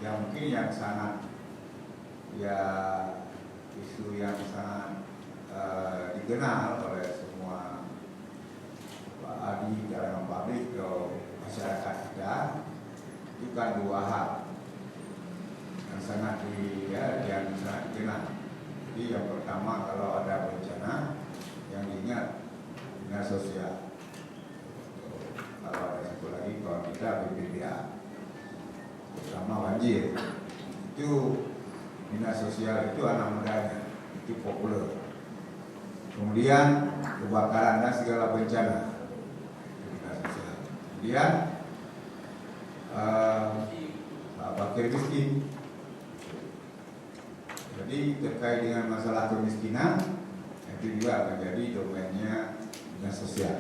yang mungkin yang sangat ya isu yang sangat dikenal oleh semua Pak Adi dalam publik atau masyarakat kita itu kan dua hal yang sangat dikenal. Jadi yang pertama, kalau ada bencana yang diingat dinas sosial. Kalau ada satu lagi, kalau kita BPBA, terutama banjir, itu dinas sosial itu anak mudanya, itu populer. Kemudian kebakaran dan segala bencana, dinas sosial. Kemudian fakir miskin. Jadi terkait dengan masalah kemiskinan, itu juga akan jadi domainnya dinas sosial.